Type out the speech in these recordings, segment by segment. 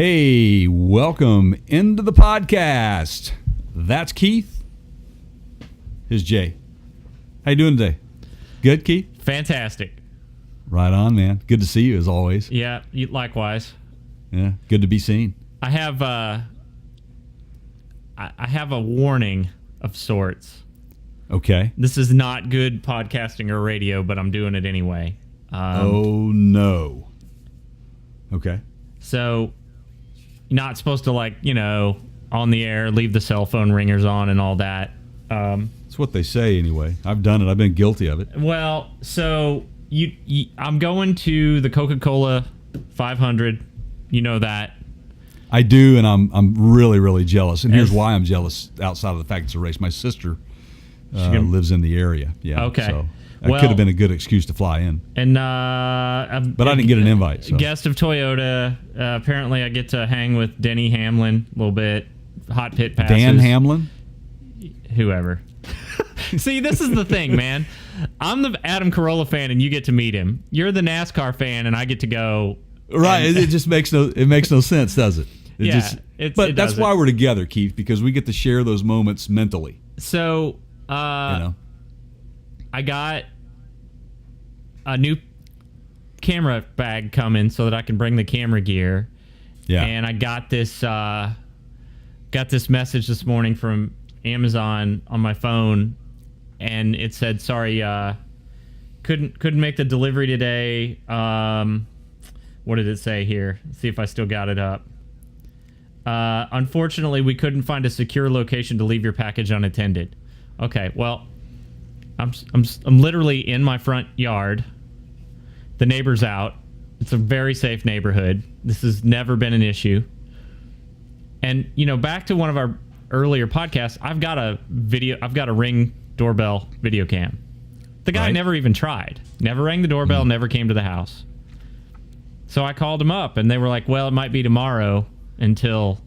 Hey, welcome into the podcast. That's Keith. Here's Jay. How you doing today? Good, Keith? Fantastic. Right on, man. Good to see you as always. Yeah, likewise. Yeah, good to be seen. I have a warning of sorts. Okay. This is not good podcasting or radio, but I'm doing it anyway. Oh, no. Okay. So, you're not supposed to, on the air, leave the cell phone ringers on and all that. That's what they say anyway. I've done it. I've been guilty of it. Well, so I'm going to the Coca-Cola 500. You know that. I do, and I'm really, really jealous. And here's why I'm jealous outside of the fact it's a race. My sister lives in the area. Yeah. Okay. So that could have been a good excuse to fly in. And but I didn't get an invite. So. Guest of Toyota. Apparently, I get to hang with Denny Hamlin a little bit. Hot pit passes. Dan Hamlin? Whoever. See, this is the thing, man. I'm the Adam Carolla fan, and you get to meet him. You're the NASCAR fan, and I get to go. Right. It just makes no sense, does it? But that's why we're together, Keith, because we get to share those moments mentally. So, I got a new camera bag coming so that I can bring the camera gear. Yeah. And I got this message this morning from Amazon on my phone, and it said, "Sorry, couldn't make the delivery today." What did it say here? Let's see if I still got it up. Unfortunately, we couldn't find a secure location to leave your package unattended. Okay, well, I'm literally in my front yard. The neighbor's out. It's a very safe neighborhood. This has never been an issue. And back to one of our earlier podcasts, I've got a Ring doorbell video cam. The guy never even tried. Never rang the doorbell. Never came to the house. So I called him up, and they were like, "Well, it might be tomorrow until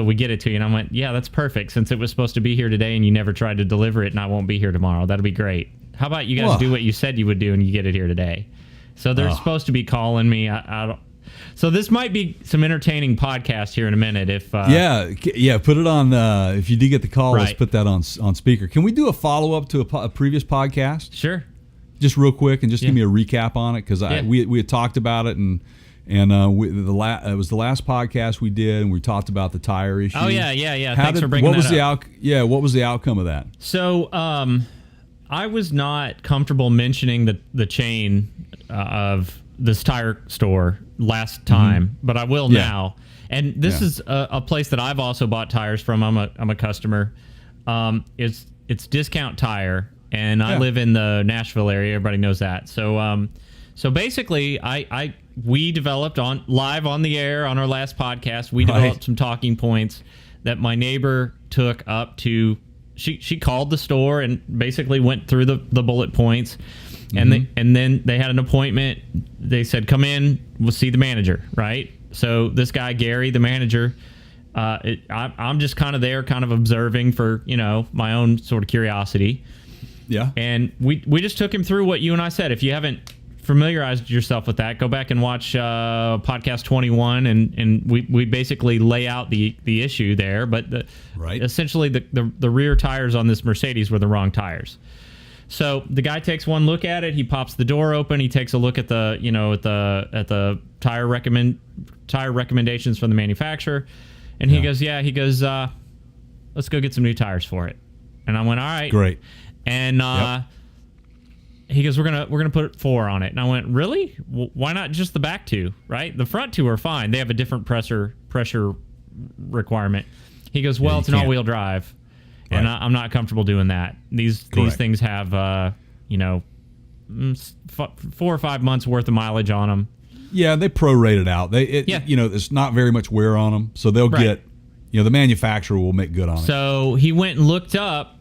we get it to you." And I went, "Yeah, that's perfect. Since it was supposed to be here today, and you never tried to deliver it, and I won't be here tomorrow. That'll be great. How about you guys do what you said you would do, and you get it here today?" So they're supposed to be calling me. I don't. So this might be some entertaining podcast here in a minute. If put it on. If you do get the call, let's put that on speaker. Can we do a follow up to a previous podcast? Sure. Just real quick, and just give me a recap on it, because we had talked about it, and it was the last podcast we did, and we talked about the tire issue. Oh yeah. Thanks for bringing that up. What was the outcome of that? So I was not comfortable mentioning the chain of this tire store last time, but I will now. And this is a place that I've also bought tires from. I'm a customer. It's Discount Tire. And I live in the Nashville area. Everybody knows that. So, basically, we developed live on the air on our last podcast. We developed some talking points that my neighbor took up to. She called the store and basically went through the bullet points, and then they had an appointment. They said, "Come in, we'll see the manager." Right. So this guy Gary, the manager. I'm just kind of there, kind of observing for my own sort of curiosity. Yeah. And we just took him through what you and I said. If you haven't familiarized yourself with that, go back and watch podcast 21, and we basically lay out the issue there. But essentially the rear tires on this Mercedes were the wrong tires. So the guy takes one look at it. He pops the door open. He takes a look at the the tire recommendations from the manufacturer, and he goes, let's go get some new tires for it. And I went, all right, great. And he goes, we're gonna put 4 on it. And I went, really? Why not just the back 2? Right? The front 2 are fine. They have a different pressure requirement. He goes, well, it's an all-wheel drive, and I'm not comfortable doing that. These things have 4 or 5 months worth of mileage on them. Yeah, they prorate it out. It's not very much wear on them, so they'll get. The manufacturer will make good on it. So he went and looked up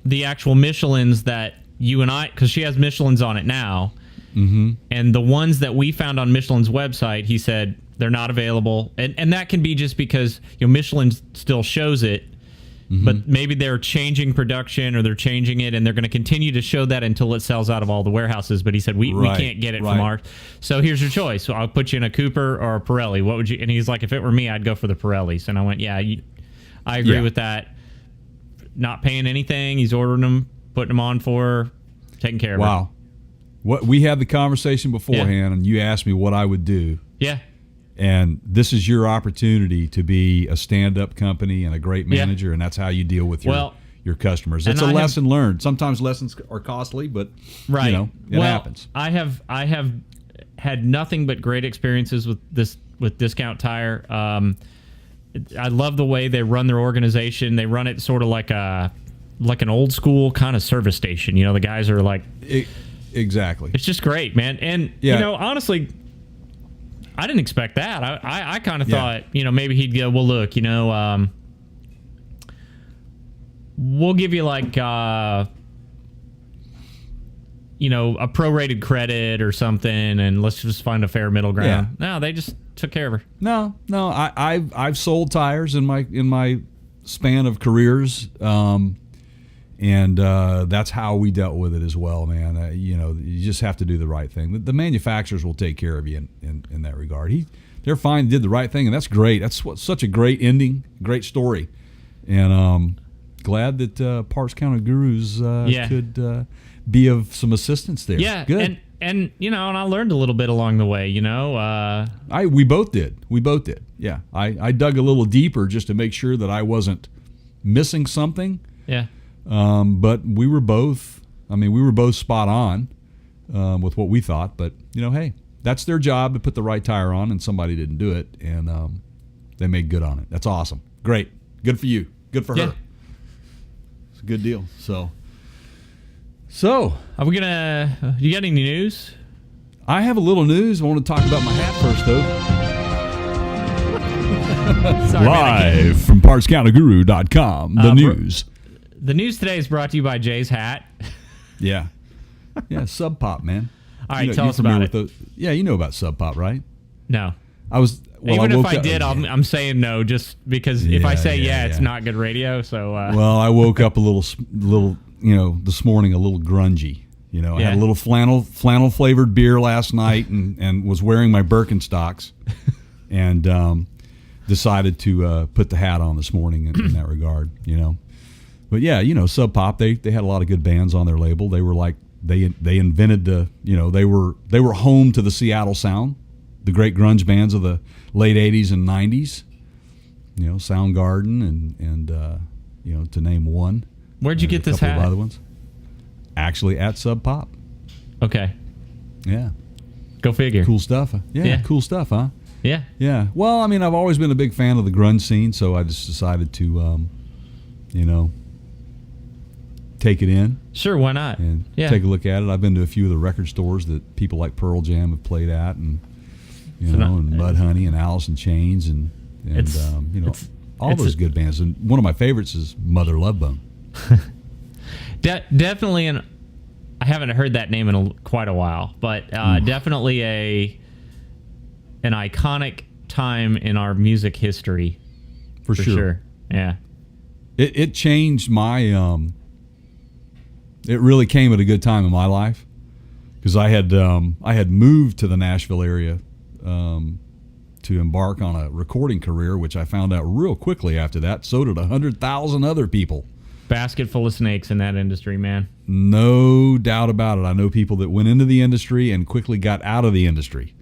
the actual Michelins that you and I, because she has Michelins on it now, and the ones that we found on Michelin's website, he said they're not available, and that can be just because Michelin still shows it, but maybe they're changing production or they're changing it, and they're going to continue to show that until it sells out of all the warehouses. But he said, we can't get it from ours. So here's your choice. So I'll put you in a Cooper or a Pirelli. What would you? And he's like, if it were me, I'd go for the Pirellis. And I went, I agree with that. Not paying anything. He's ordering them, putting them on for, taking care of it. Wow. What we had the conversation beforehand, and you asked me what I would do. Yeah. And this is your opportunity to be a stand-up company and a great manager, and that's how you deal with your customers. It's a lesson learned. Sometimes lessons are costly, but it happens. I have had nothing but great experiences with Discount Tire. I love the way they run their organization. They run it sort of like an old school kind of service station. You know, the guys are like exactly. It's just great, man. And honestly, I didn't expect that. I kind of thought, maybe he'd go, well, look, we'll give you like, a prorated credit or something, and let's just find a fair middle ground. Yeah. No, they just took care of her. No. I've sold tires in my span of careers, and that's how we dealt with it as well, man. You just have to do the right thing. The manufacturers will take care of you in that regard. They're fine, did the right thing, and that's great. That's such a great ending, great story. And glad that Parts Counter Gurus could be of some assistance there. Yeah, good. And I learned a little bit along the way. We both did. Yeah, I dug a little deeper just to make sure that I wasn't missing something. Yeah. But we were both spot on with what we thought. But, hey, that's their job to put the right tire on, and somebody didn't do it, and they made good on it. That's awesome. Great. Good for you. Good for her. It's a good deal. So are we gonna? You got any news? I have a little news. I want to talk about my hat first, though. Sorry, live from PartsCounterGuru.com. The news. The news today is brought to you by Jay's hat. Yeah, Sub Pop, man. All right, tell us about it. You know about Sub Pop, right? No. Even if I did, I'm saying no, just because if I say it's not good radio. So. Well, I woke up a little, this morning a little grungy. I had a little flannel flavored beer last night, and was wearing my Birkenstocks, and decided to put the hat on this morning in that regard. But Sub Pop, they had a lot of good bands on their label. They were like they invented they were home to the Seattle sound, the great grunge bands of the late 80s and 90s. Soundgarden and to name one. Where'd you get this hat? Of other ones. Actually, at Sub Pop. Okay. Yeah. Go figure. Cool stuff. Yeah. Cool stuff, huh? Yeah. Yeah. Well, I've always been a big fan of the grunge scene, so I just decided to, take it in. Sure, why not? And take a look at it. I've been to a few of the record stores that people like Pearl Jam have played at, and and Mudhoney and Alice in Chains, and all those good bands. And one of my favorites is Mother Love Bone. Definitely, I haven't heard that name in quite a while, but definitely an iconic time in our music history. For sure. Yeah. It changed my. It really came at a good time in my life, because I had moved to the Nashville area to embark on a recording career, which I found out real quickly after that. So did 100,000 other people. Basket full of snakes in that industry, man. No doubt about it. I know people that went into the industry and quickly got out of the industry.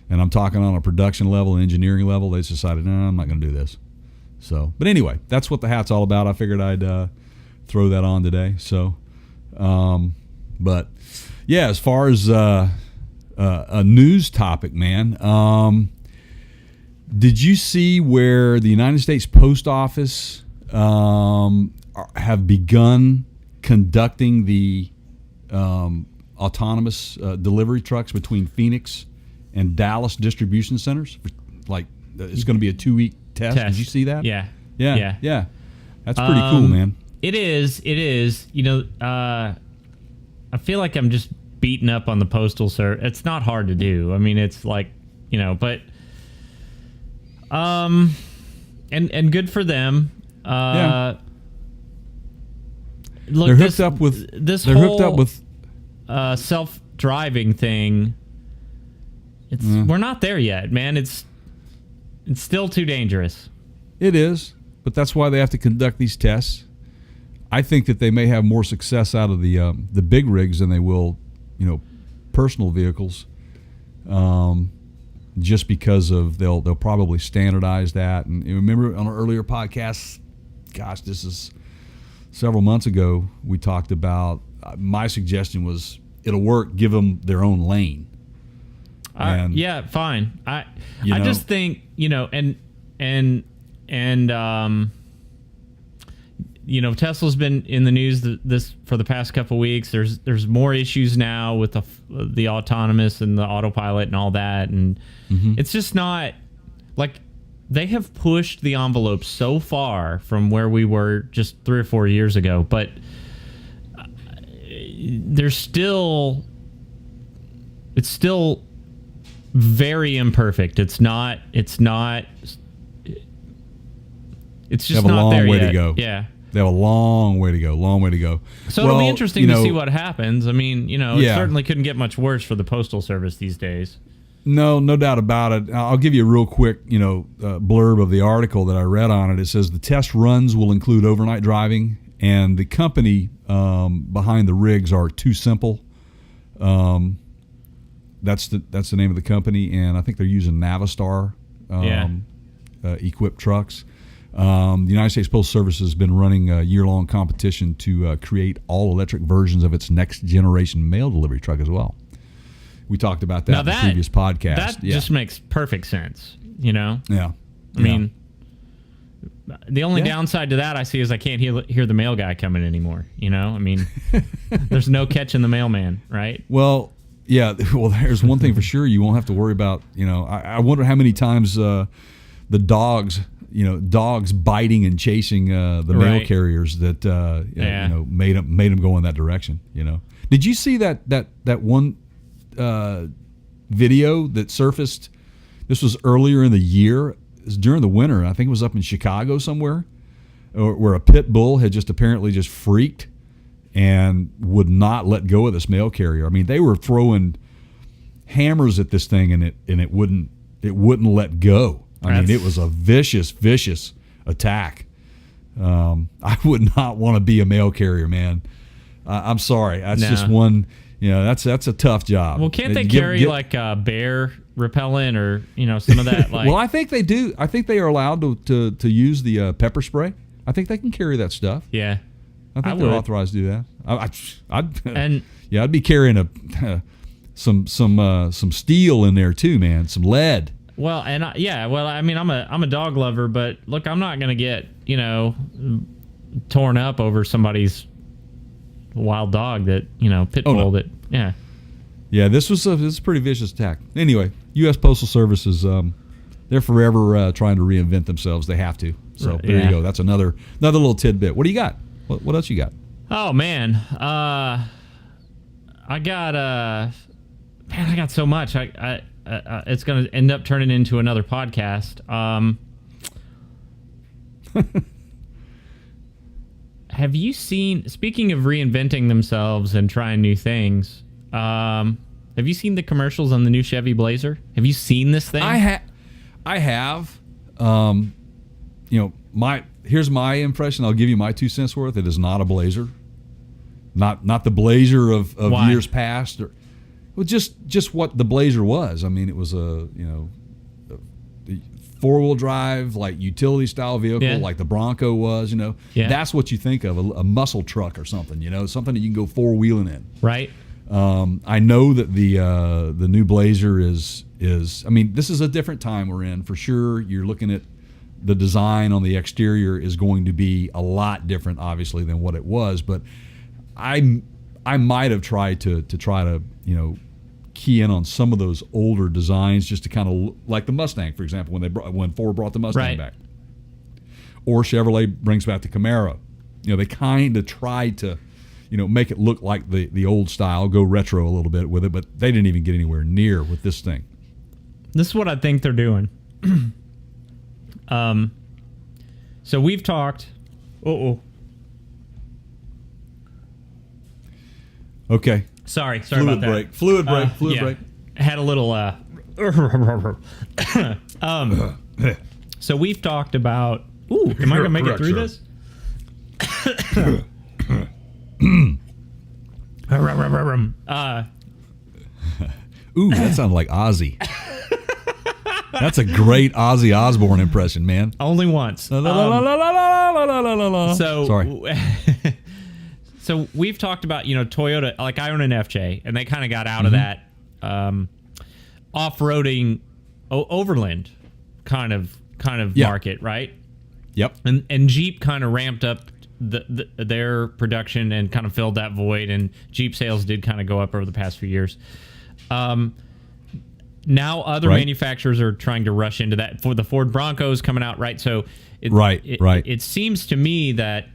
And I'm talking on a production level, engineering level. They just decided, no, I'm not going to do this. So, but anyway, that's what the hat's all about. I figured I'd throw that on today. So, but yeah, as far as a news topic, man, did you see where the United States Post Office have begun conducting the autonomous delivery trucks between Phoenix and Dallas distribution centers? Like, it's going to be a 2-week test. Did you see that? Yeah. That's pretty cool, man. It is. I feel like I'm just beating up on the postal service. It's not hard to do. It's like, but and good for them. look, they're hooked up with self-driving thing. We're not there yet, man. It's still too dangerous. It is, but that's why they have to conduct these tests. I think that they may have more success out of the big rigs than they will, personal vehicles. Just because of they'll probably standardize that. And remember on our earlier podcasts, gosh, this is several months ago, we talked about my suggestion was it'll work, give them their own lane. Yeah, fine. I just think, Tesla's been in the news this for the past couple of weeks. There's more issues now with the autonomous and the autopilot and all that, and it's just not like they have pushed the envelope so far from where we were just 3 or 4 years ago, but it's still very imperfect. It's just not there yet. To go. Yeah. They have a long way to go. So it'll be interesting to see what happens. I mean, it certainly couldn't get much worse for the Postal Service these days. No doubt about it. I'll give you a real quick, blurb of the article that I read on it. It says the test runs will include overnight driving, and the company behind the rigs are Too Simple. That's the name of the company, and I think they're using Navistar equipped trucks. The United States Postal Service has been running a year-long competition to create all-electric versions of its next-generation mail delivery truck as well. We talked about that in the previous podcast. That just makes perfect sense, Yeah. I mean, the only downside to that I see is I can't hear the mail guy coming anymore, I mean, there's no catching the mailman, right? Well, yeah. Well, there's one thing for sure. You won't have to worry about, I wonder how many times the dogs biting and chasing the mail carriers that made them go in that direction. Did you see that one video that surfaced? This was earlier in the year. It was during the winter. I think it was up in Chicago somewhere, where a pit bull had apparently freaked and would not let go of this mail carrier. I mean, they were throwing hammers at this thing, and it wouldn't let go. I mean, it was a vicious attack. I would not want to be a mail carrier, man. I'm sorry. That's just one. That's a tough job. Well, can't they carry like bear repellent or some of that? Like, well, I think they do. I think they are allowed to use the pepper spray. I think they can carry that stuff. Yeah, I think they're authorized to do that. I'd be carrying some steel in there too, man. Some lead. Well, and I mean, I'm a dog lover, but look, I'm not going to get torn up over somebody's wild dog that pit bull that This was a pretty vicious attack. Anyway, U.S. Postal Service is they're forever trying to reinvent themselves. They have to. So there you go. That's another little tidbit. What do you got? What else you got? Oh man, I got so much. It's going to end up turning into another podcast. Have you seen, speaking of reinventing themselves and trying new things, have you seen the commercials on the new Chevy Blazer? Have you seen this thing? I have. Here's my impression. I'll give you my 2 cents worth. It is not a Blazer. Not the Blazer of years past. Well, just what the Blazer was. I mean, it was a 4-wheel drive, like utility style vehicle, like the Bronco was. That's what you think of, a muscle truck or something. Something that you can go 4-wheeling in. Right. I know that the new Blazer is. I mean, this is a different time we're in for sure. You're looking at the design on the exterior is going to be a lot different, obviously, than what it was. But I might have tried to key in on some of those older designs just to kind of like the Mustang, for example, when Ford brought the Mustang back, or Chevrolet brings back the Camaro. They kind of tried to make it look like the old style, go retro a little bit with it, but they didn't even get anywhere near with this thing. This is what I think they're doing. So we've talked. Okay. Sorry Fluid about that. break. Fluid break. Fluid break. Had a little. So we've talked about. Ooh, am I gonna make it through this? Ooh, that sounded like Ozzy. That's a great Ozzy Osbourne impression, man. Only once. So sorry. So we've talked about, Toyota. Like, I own an FJ, and they kind of got out of that off-roading overland kind of market, right? Yep. And Jeep kind of ramped up their production and kind of filled that void, and Jeep sales did kind of go up over the past few years. Now other manufacturers are trying to rush into that. For the Ford Broncos coming out, right? So it seems to me that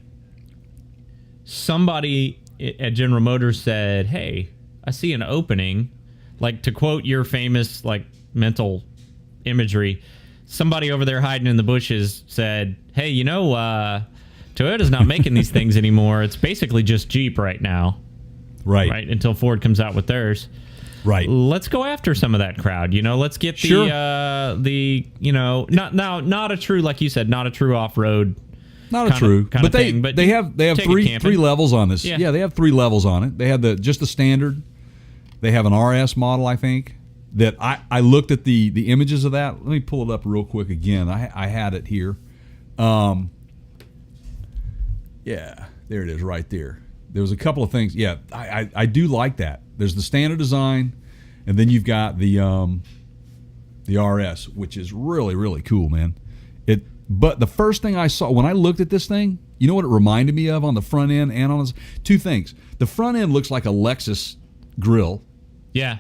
somebody at General Motors said, "Hey, I see an opening." Like, to quote your famous mental imagery, somebody over there hiding in the bushes said, "Hey, Toyota's not making these things anymore. It's basically just Jeep right now." Right, until Ford comes out with theirs. Right. Let's go after some of that crowd. Let's get not a true, like you said, not a true off-road. Not a true, but they have three levels on this. Yeah, they have 3 levels on it. They have just the standard. They have an RS model, I think. That I looked at the images of that. Let me pull it up real quick again. I had it here. Yeah, there it is, right there. There was a couple of things. Yeah, I do like that. There's the standard design, and then you've got the RS, which is really, really cool, man. But the first thing I saw when I looked at this thing, you know what it reminded me of on the front end and on this? 2 things. The front end looks like a Lexus grill. Yeah.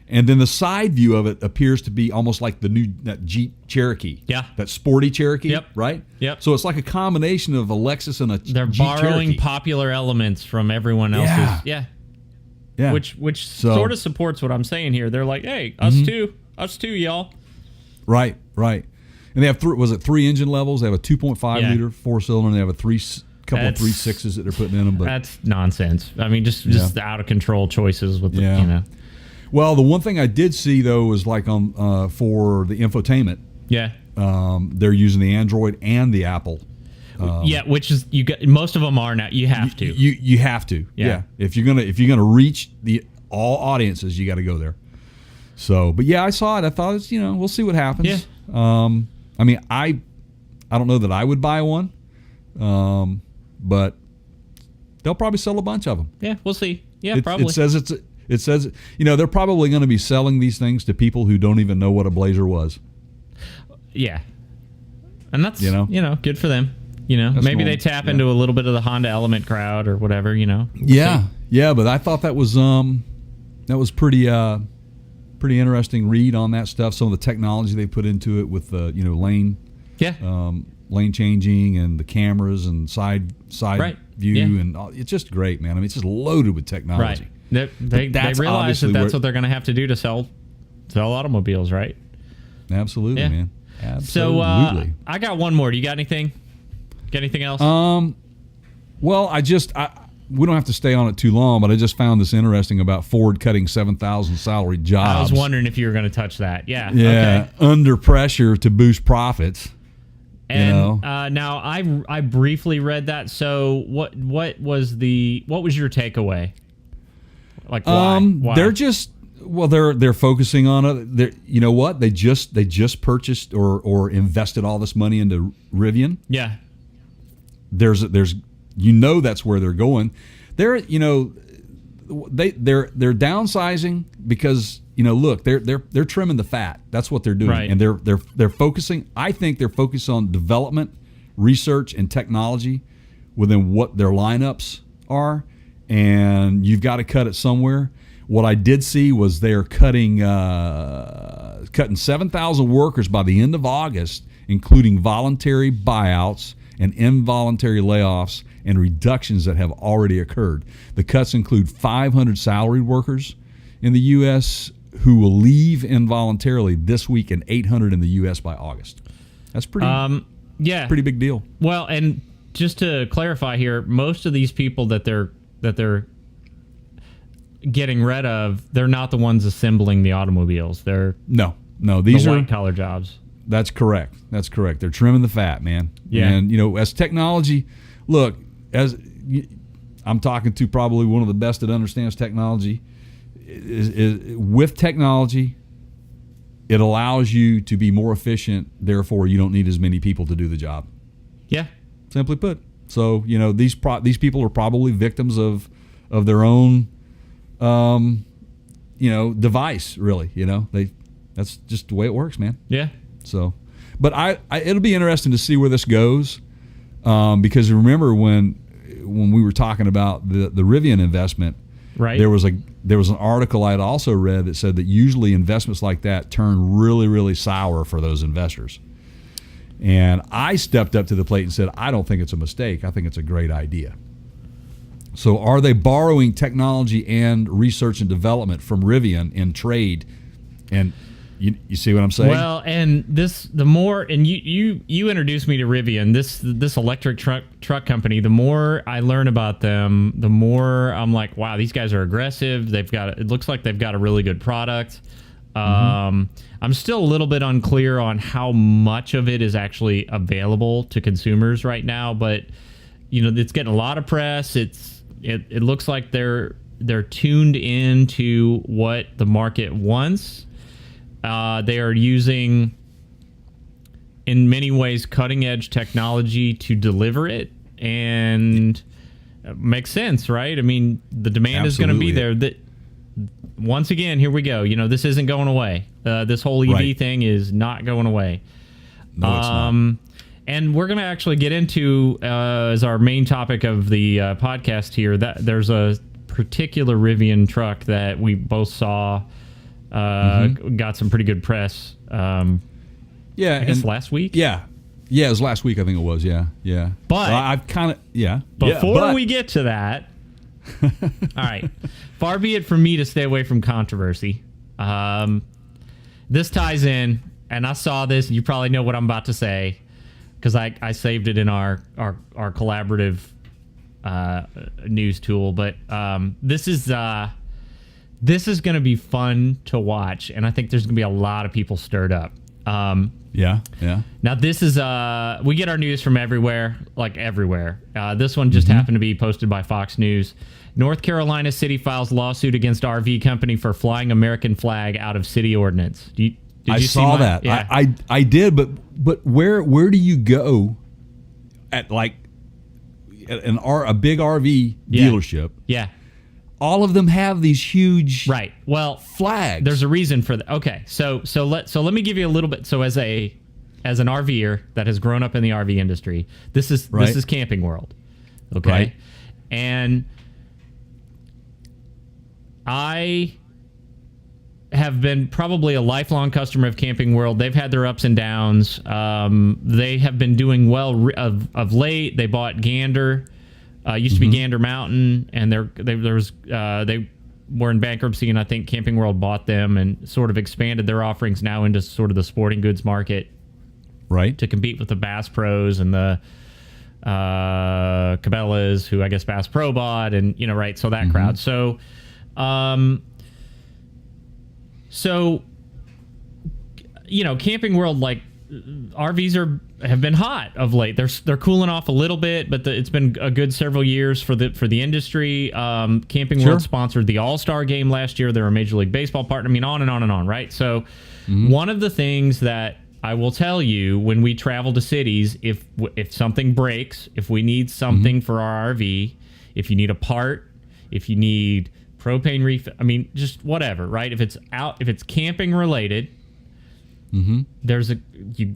And then the side view of it appears to be almost like that Jeep Cherokee. Yeah. That sporty Cherokee. Yep. Right? Yep. So it's like a combination of a Lexus and a They're Jeep borrowing Cherokee. popular elements from everyone else's. Yeah. Which sort of supports what I'm saying here. They're like, hey, us too, y'all. Right. And they have 3 engine levels. They have a 2.5 liter 4-cylinder, and they have a couple of 3.6s that they're putting in them. But that's nonsense. I mean, just the out of control choices with the. Well, the one thing I did see though was like on for the infotainment. Yeah. They're using the Android and the Apple. Which is most of them are now. You have to. You have to. Yeah. If you're gonna reach all audiences, you got to go there. So, but yeah, I saw it. I thought it's we'll see what happens. Yeah. I mean, I don't know that I would buy one, but they'll probably sell a bunch of them. Yeah, we'll see. Yeah, probably. It says they're probably going to be selling these things to people who don't even know what a Blazer was. Yeah, and that's good for them. Maybe they tap into a little bit of the Honda Element crowd or whatever. We'll see. But I thought that was pretty interesting read on that stuff. Some of the technology they put into it with the lane changing and the cameras and side view and it's just great, man. I mean, it's just loaded with technology. Right. They realize that's what they're going to have to do to sell automobiles, right? Absolutely, man. Absolutely. So I got one more. Do you got anything? Got anything else? Well, we don't have to stay on it too long, but I just found this interesting about Ford cutting 7,000 salaried jobs. I was wondering if you were going to touch that. Yeah. Yeah. Okay. Under pressure to boost profits. And now I briefly read that. So what was your takeaway? Like why? They're focusing on it. You know what? They just purchased or invested all this money into Rivian. Yeah. There's that's where they're going. They're downsizing because look, they're trimming the fat. That's what they're doing. Right. And they're focusing. I think they're focused on development, research, and technology within what their lineups are. And you've got to cut it somewhere. What I did see was they're cutting 7,000 workers by the end of August, including voluntary buyouts and involuntary layoffs and reductions that have already occurred. The cuts include 500 salaried workers in the U.S. who will leave involuntarily this week and 800 in the U.S. by August. That's pretty big deal. Well, and just to clarify here, most of these people that they're getting rid of, they're not the ones assembling the automobiles. They're no, these the are white collar jobs. That's correct. They're trimming the fat, man. Yeah. And as technology, look, I'm talking to probably one of the best that understands technology. Is with technology, it allows you to be more efficient. Therefore, you don't need as many people to do the job. Yeah. Simply put. So these people are probably victims of their own device. Really, that's just the way it works, man. Yeah. So, but it'll be interesting to see where this goes, because remember when we were talking about the Rivian investment, right? There was an article I had also read that said that usually investments like that turn really, really sour for those investors. And I stepped up to the plate and said, I don't think it's a mistake. I think it's a great idea. So are they borrowing technology and research and development from Rivian in trade? And you see what I'm saying? Well, and you introduced me to Rivian, this electric truck company. The more I learn about them, the more I'm like, wow, these guys are aggressive. It looks like they've got a really good product. I'm still a little bit unclear on how much of it is actually available to consumers right now, but it's getting a lot of press. It looks like they're tuned into what the market wants. They are using, in many ways, cutting edge technology to deliver it, and it makes sense, right? I mean, the demand is going to be there. Once again, here we go. This isn't going away. This whole EV thing is not going away. No, it's not. And we're going to actually get into, as our main topic of the podcast here, that there's a particular Rivian truck that we both saw got some pretty good press. I guess last week. Yeah, it was last week. I think it was. Yeah. But so I've kind of Before we get to that, all right. Far be it from me to stay away from controversy. This ties in, and I saw this, and you probably know what I'm about to say, because I saved it in our collaborative news tool. But this is going to be fun to watch, and I think there's going to be a lot of people stirred up. Yeah. Now, this is we get our news from everywhere, like everywhere. This one just happened to be posted by Fox News. North Carolina city files lawsuit against RV company for flying American flag out of city ordinance. Did you saw that. Yeah. I did, but where do you go at like a big RV dealership? Yeah. All of them have these huge flags. There's a reason for that. Okay, so let me give you a little bit. So as an RVer that has grown up in the RV industry, this is Camping World, okay, right. And I have been probably a lifelong customer of Camping World. They've had their ups and downs. They have been doing well of late. They bought Gander. Used to be Gander Mountain, and they were in bankruptcy, and I think Camping World bought them and sort of expanded their offerings now into sort of the sporting goods market, right? To compete with the Bass Pros and the Cabela's, who I guess Bass Pro bought, and so that crowd. So, Camping World, like, RVs have been hot of late. They're cooling off a little bit, but it's been a good several years for the industry. Camping World sponsored the All-Star Game last year. They're a Major League Baseball partner. I mean, on and on and on, right? So one of the things that I will tell you when we travel to cities, if something breaks, if we need something for our RV, if you need a part, if you need propane refill, I mean, just whatever, right? If it's camping related, you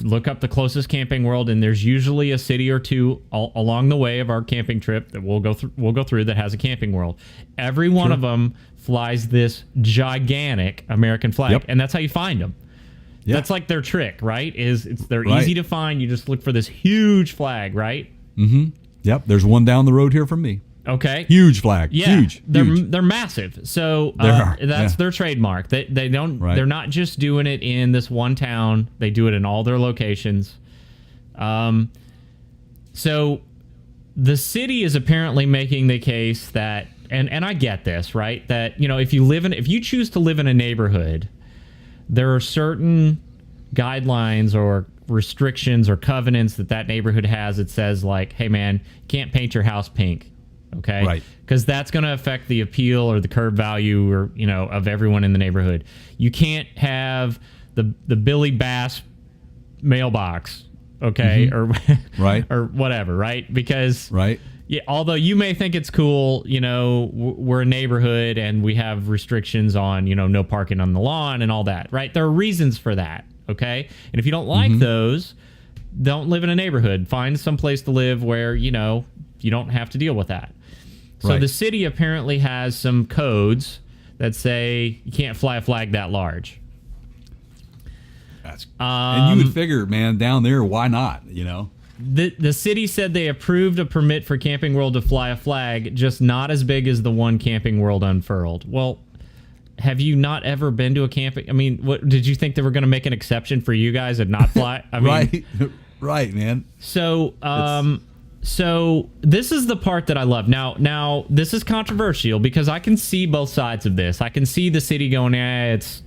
look up the closest Camping World, and there's usually a city or two along the way of our camping trip that we'll go through that has a Camping World. Every one of them flies this gigantic American flag, and that's how you find them. Yep. That's like their trick, right? They're easy to find. You just look for this huge flag, right? Yep. There's one down the road here from me. Okay. Huge flag. Yeah. Huge. They're massive. So that's their trademark. They don't. Right. They're not just doing it in this one town. They do it in all their locations. So the city is apparently making the case that, and I get this, right? That, if you choose to live in a neighborhood, there are certain guidelines or restrictions or covenants that neighborhood has. It says like, hey man, you can't paint your house pink. Okay. Right. Because that's going to affect the appeal or the curb value or, of everyone in the neighborhood. You can't have the Billy Bass mailbox. Okay. Or, right. or whatever. Right. Because, right. Yeah, although you may think it's cool, we're a neighborhood and we have restrictions on, no parking on the lawn and all that, right? There are reasons for that, okay? And if you don't like those, don't live in a neighborhood. Find some place to live where, you don't have to deal with that. So the city apparently has some codes that say you can't fly a flag that large. And you would figure, man, down there, why not, The city said they approved a permit for Camping World to fly a flag, just not as big as the one Camping World unfurled. Well, have you not ever been to a camping? I mean, what did you think they were going to make an exception for you guys and not fly? I mean, right, man. So, so this is the part that I love. Now this is controversial because I can see both sides of this. I can see the city going, it's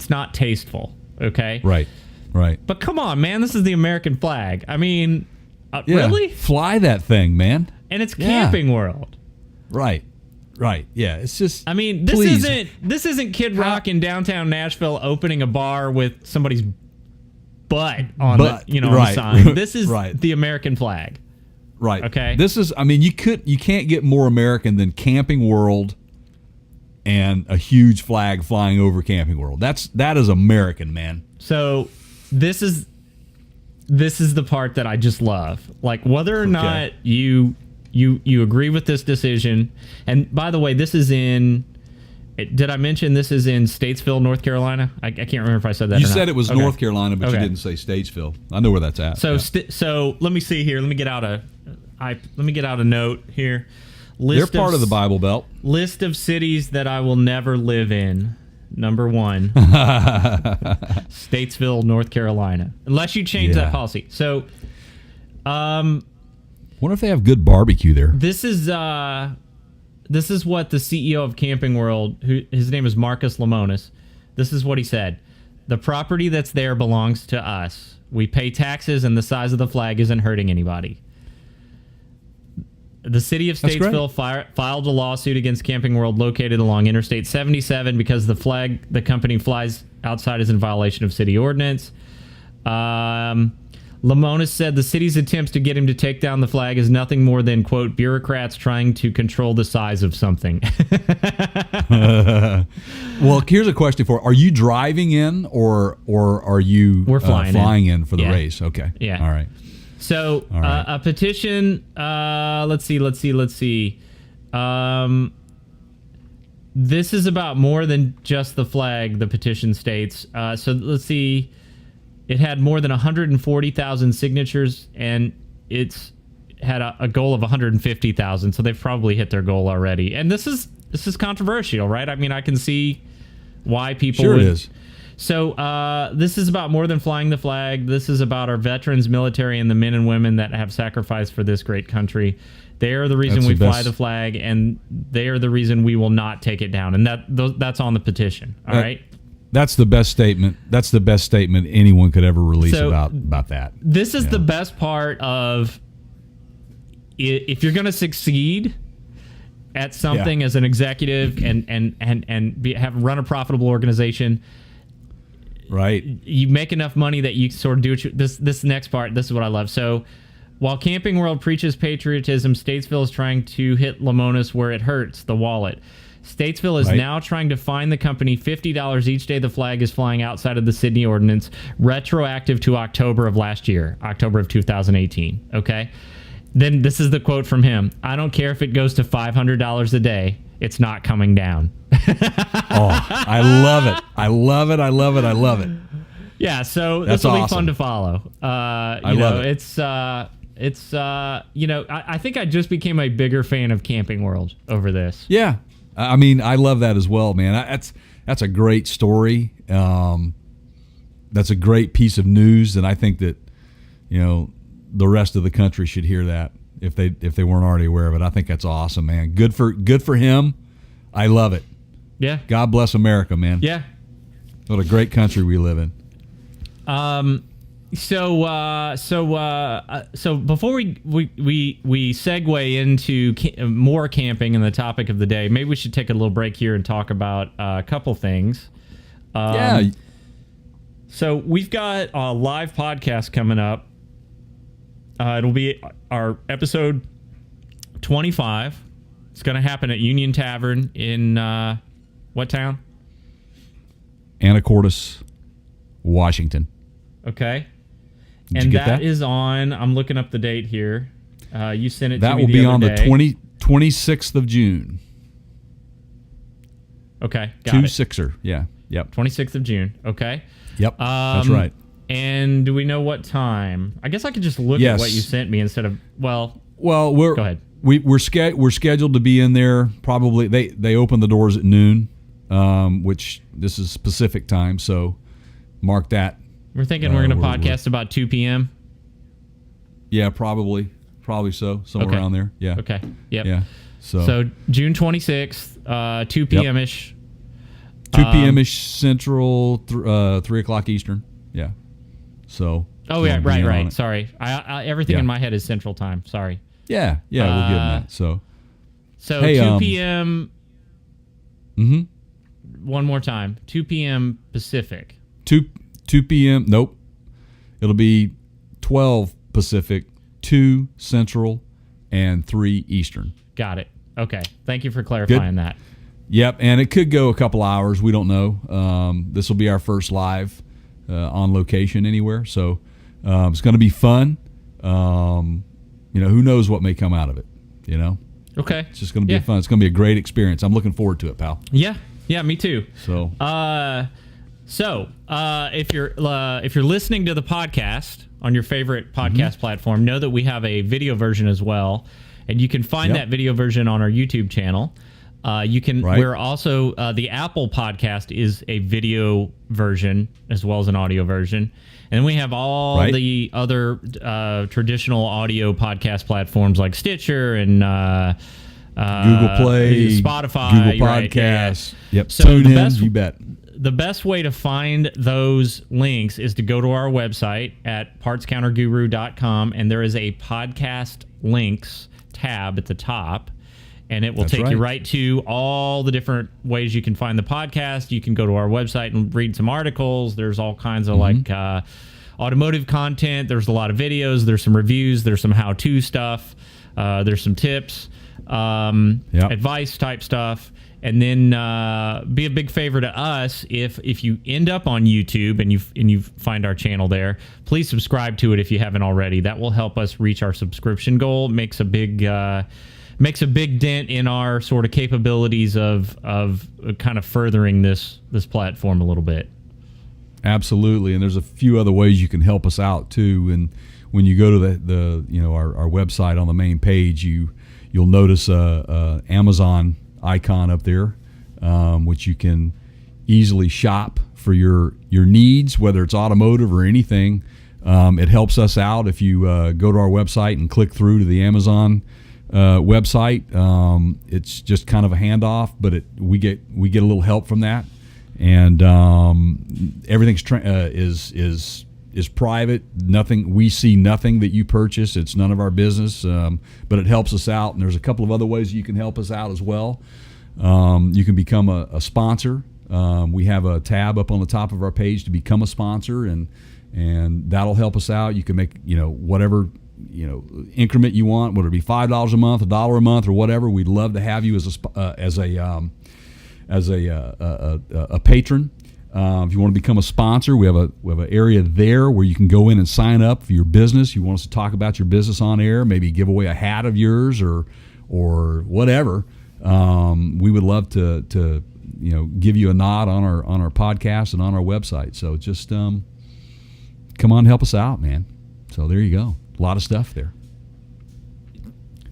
not tasteful. Okay. Right. Right. But come on, man, this is the American flag. I mean, really? Fly that thing, man. And it's Camping World. Right. Right. Yeah, it's just I mean, this isn't Kid Rock in downtown Nashville opening a bar with somebody's butt on the sign. This is the American flag. Right. Okay. This is you can't get more American than Camping World and a huge flag flying over Camping World. That is American, man. So this is the part that I just love. Like whether or not you agree with this decision. And by the way, this is in. Did I mention this is in Statesville, North Carolina? I can't remember if I said that. You said it was North Carolina, but you didn't say Statesville. I know where that's at. So so let me see here. Let me get out a note here. They're part of the Bible Belt. List of cities that I will never live in. Number 1, Statesville, North Carolina. Unless you change that policy. So, wonder if they have good barbecue there. This is what the CEO of Camping World, his name is Marcus Lemonis. This is what he said: "The property that's there belongs to us. We pay taxes, and the size of the flag isn't hurting anybody." The city of Statesville filed a lawsuit against Camping World located along Interstate 77 because the flag the company flies outside is in violation of city ordinance. Lemonis said the city's attempts to get him to take down the flag is nothing more than, quote, bureaucrats trying to control the size of something. Well, here's a question for you. Are you driving in or are you flying in for the race? Okay. Yeah. All right. So a petition, let's see. This is about more than just the flag, the petition states. So let's see. It had more than 140,000 signatures, and it's had a goal of 150,000. So they've probably hit their goal already. And this is controversial, right? I mean, I can see why people would. It is. So this is about more than flying the flag. This is about our veterans, military, and the men and women that have sacrificed for this great country. They are the reason we fly the flag, and they are the reason we will not take it down. And that's on the petition. All right. That's the best statement. That's the best statement anyone could ever release about that. This is the best part of if you're going to succeed at something as an executive and run a profitable organization. Right. You make enough money that you sort of do this next part. This is what I love. So while Camping World preaches patriotism, Statesville is trying to hit Lemonis where it hurts, the wallet. Statesville is now trying to fine the company $50 each day the flag is flying outside of the Sydney ordinance, retroactive to October of last year, October of 2018. Okay? Then this is the quote from him. "I don't care if it goes to $500 a day. It's not coming down." I love it. I love it. I love it. I love it. Yeah, so this will be fun to follow. I love it. I think I just became a bigger fan of Camping World over this. Yeah. I mean, I love that as well, man. That's a great story. That's a great piece of news, and I think that, the rest of the country should hear that. if they weren't already aware of it. I think that's awesome, man. Good for him. I love it. Yeah. God bless America, man. Yeah. What a great country we live in. So before we segue into more camping and the topic of the day, maybe we should take a little break here and talk about a couple things. Yeah. So we've got a live podcast coming up. It'll be our episode 25. It's going to happen at Union Tavern in what town? Anacortes, Washington. Okay. Did you get that? Is on, I'm looking up the date here. You sent it that to me will be on day. the 26th of June. Okay, got it. 26er, yeah. Yep. 26th of June, okay. Yep, that's right. And do we know what time? I guess I could just look at what you sent me instead of, Well, go ahead. We're scheduled to be in there probably, they open the doors at noon, which this is Pacific time, so mark that. We're thinking we're going to podcast about 2 p.m. Yeah, probably so, somewhere around there. Yeah. Okay. Yep. Yeah. So June 26th, 2 p.m.-ish. 2 p.m.-ish Central, 3 o'clock Eastern. Yeah. So. Oh yeah, right. Sorry, I everything in my head is Central Time. Sorry. Yeah. We'll give them that. So hey, 2 p.m. One more time. 2 p.m. Pacific. 2 p.m. Nope. It'll be 12 Pacific, 2 Central, and 3 Eastern. Got it. Okay. Thank you for clarifying that. Yep, and it could go a couple hours. We don't know. This will be our first live on location anywhere, so it's going to be fun. Who knows what may come out of it? Okay. It's just going to be fun. It's going to be a great experience. I'm looking forward to it, pal. Yeah, me too. So, if you're listening to the podcast on your favorite podcast platform, know that we have a video version as well, and you can find that video version on our YouTube channel. We're also the Apple podcast is a video version as well as an audio version, and we have all the other traditional audio podcast platforms like Stitcher and Google Play, Spotify, Google Podcasts. Yep. So Tune in, you bet. The best way to find those links is to go to our website at partscounterguru.com, and there is a podcast links tab at the top, and it will take you right to all the different ways you can find the podcast. You can go to our website and read some articles. There's all kinds of automotive content. There's a lot of videos. There's some reviews. There's some how-to stuff. There's some tips, advice type stuff. And then be a big favor to us if you end up on YouTube and you find our channel there, please subscribe to it if you haven't already. That will help us reach our subscription goal. It makes a big dent in our sort of capabilities of kind of furthering this platform a little bit. Absolutely, and there's a few other ways you can help us out too. And when you go to our website on the main page, you'll notice a Amazon icon up there, which you can easily shop for your needs, whether it's automotive or anything. It helps us out if you go to our website and click through to the Amazon website. It's just kind of a handoff, but we get a little help from that, and everything's is private. We see nothing that you purchase. It's none of our business, but it helps us out. And there's a couple of other ways you can help us out as well. You can become a sponsor. We have a tab up on the top of our page to become a sponsor, and that'll help us out. You can make whatever increment you want, whether it be $5 a month, $1 a month, or whatever. We'd love to have you as a patron. If you want to become a sponsor, we have an area there where you can go in and sign up for your business. You want us to talk about your business on air, maybe give away a hat of yours or whatever. We would love to give you a nod on our podcast and on our website. So just come on, help us out, man. So there you go. A lot of stuff there.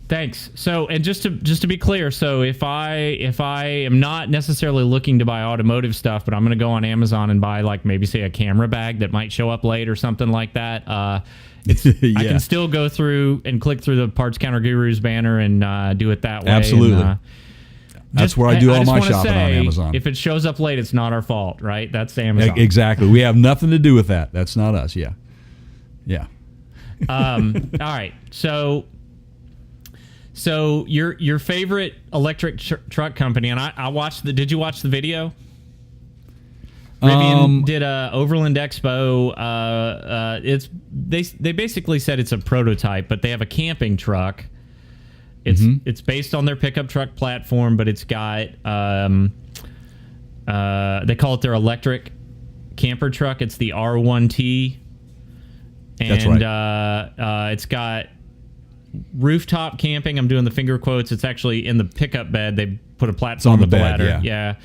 Thanks. So, and just to be clear, so if I am not necessarily looking to buy automotive stuff, but I'm going to go on Amazon and buy like maybe say a camera bag that might show up late or something like that, I can still go through and click through the Parts Counter Gurus banner and do it that way. Absolutely. And, that's where I do all my shopping on say, Amazon. If it shows up late, it's not our fault, right? That's Amazon. Exactly. We have nothing to do with that. That's not us. Yeah. Yeah. All right. So your favorite electric truck company, and I watched did you watch the video? Rivian did a Overland Expo. They basically said it's a prototype, but they have a camping truck. It's based on their pickup truck platform, but it's got they call it their electric camper truck. It's the R1T, and that's right. It's got rooftop camping. I'm doing the finger quotes. It's actually in the pickup bed. They put a platform on the with bed, ladder. yeah.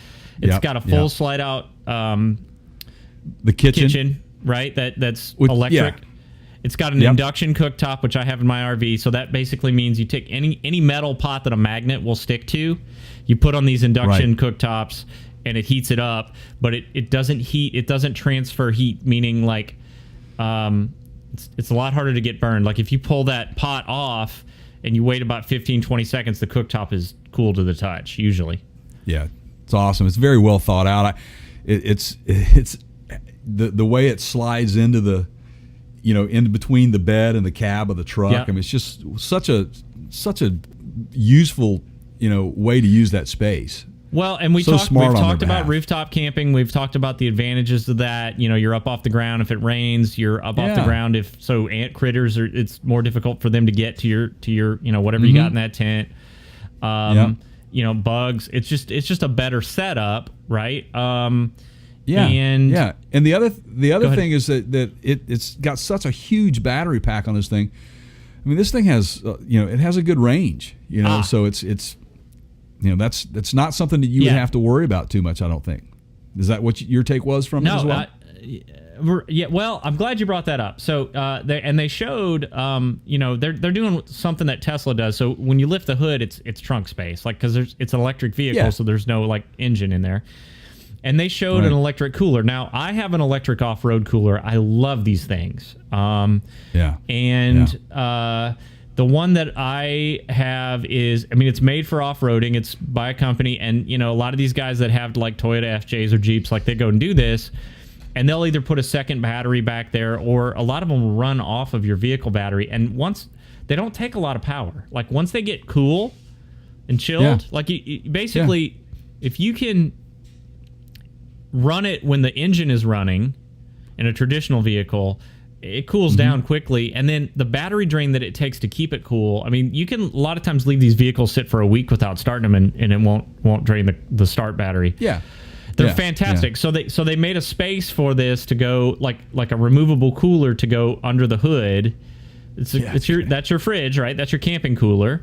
It's got a full slide out the kitchen, right? That's electric. Yeah. It's got an induction cooktop, which I have in my RV. So that basically means you take any metal pot that a magnet will stick to, you put on these induction cooktops, and it heats it up. But it doesn't heat. It doesn't transfer heat, meaning like it's a lot harder to get burned. Like if you pull that pot off and you wait about 15, 20 seconds, the cooktop is cool to the touch, usually. Yeah, it's awesome. It's very well thought out. It's the way it slides into the, in between the bed and the cab of the truck. Yeah. I mean, it's just such a useful, way to use that space. Well, and we've talked about rooftop camping. We've talked about the advantages of that. You're up off the ground. If it rains, you're up off the ground. So ant critters it's more difficult for them to get to your whatever you got in that tent. Bugs. It's just a better setup, right? And the other thing is that it's got such a huge battery pack on this thing. I mean, this thing has it has a good range. So it's that's not something that you would have to worry about too much. I don't think. Is that what your take was from it as well? Well, I'm glad you brought that up. So they showed they're doing something that Tesla does. So when you lift the hood, it's trunk space, like because it's an electric vehicle, so there's no like engine in there. And they showed an electric cooler. Now, I have an electric off-road cooler. I love these things. The one that I have is, it's made for off-roading. It's by a company. And, a lot of these guys that have like Toyota FJs or Jeeps, like they go and do this. And they'll either put a second battery back there, or a lot of them run off of your vehicle battery. And once they don't take a lot of power. Like once they get cool and chilled, like you basically, if you can run it when the engine is running in a traditional vehicle, it cools down quickly, and then the battery drain that it takes to keep it cool. You can a lot of times leave these vehicles sit for a week without starting them, and it won't drain the start battery. They're fantastic. So they made a space for this to go like a removable cooler to go under the hood. That's your fridge, right? That's your camping cooler.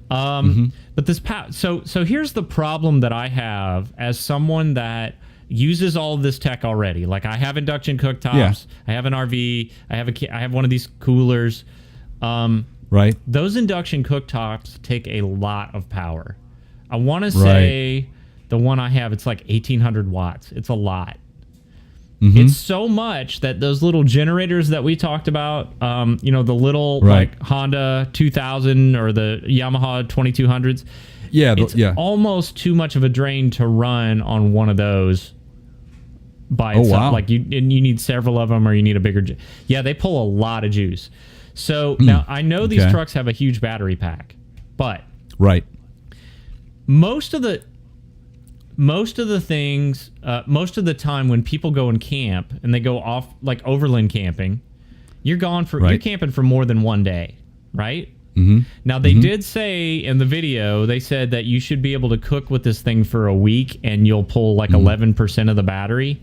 But this so here's the problem that I have as someone that uses all of this tech already. Like I have induction cooktops, I have an RV, I have one of these coolers. Right. Those induction cooktops take a lot of power. I want to say the one I have, it's like 1,800 watts. It's a lot. It's so much that those little generators that we talked about, the little like Honda 2000 or the Yamaha 2200s, it's almost too much of a drain to run on one of those by itself. Wow. Like you need several of them, or you need a bigger. They pull a lot of juice. So now I know these trucks have a huge battery pack, but most of the things, most of the time when people go and camp and they go off like overland camping, you're camping for more than one day, right? Now they did say in the video, they said that you should be able to cook with this thing for a week and you'll pull like 11% of the battery.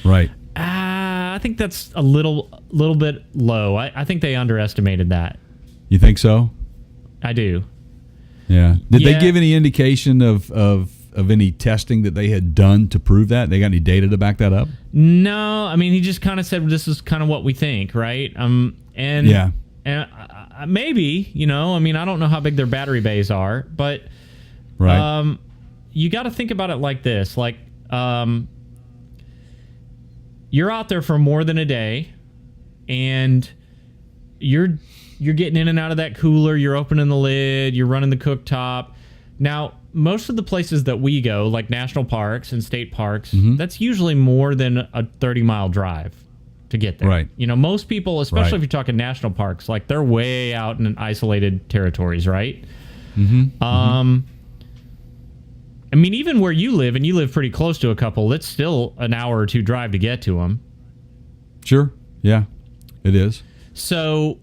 Right. I think that's a little bit low. I think they underestimated that. You think so? I do. Yeah. Did they give any indication of any testing that they had done to prove that? They got any data to back that up? No. He just kind of said this is kind of what we think, right? And maybe, I don't know how big their battery bays are, but right. You got to think about it like this. Like, you're out there for more than a day, and you're getting in and out of that cooler, you're opening the lid, you're running the cooktop. Now, most of the places that we go, like national parks and state parks, that's usually more than a 30-mile drive to get there. Right. Most people, especially if you're talking national parks, like they're way out in isolated territories, right? Even where you live, and you live pretty close to a couple, it's still an hour or two drive to get to them. Sure. Yeah, it is. So,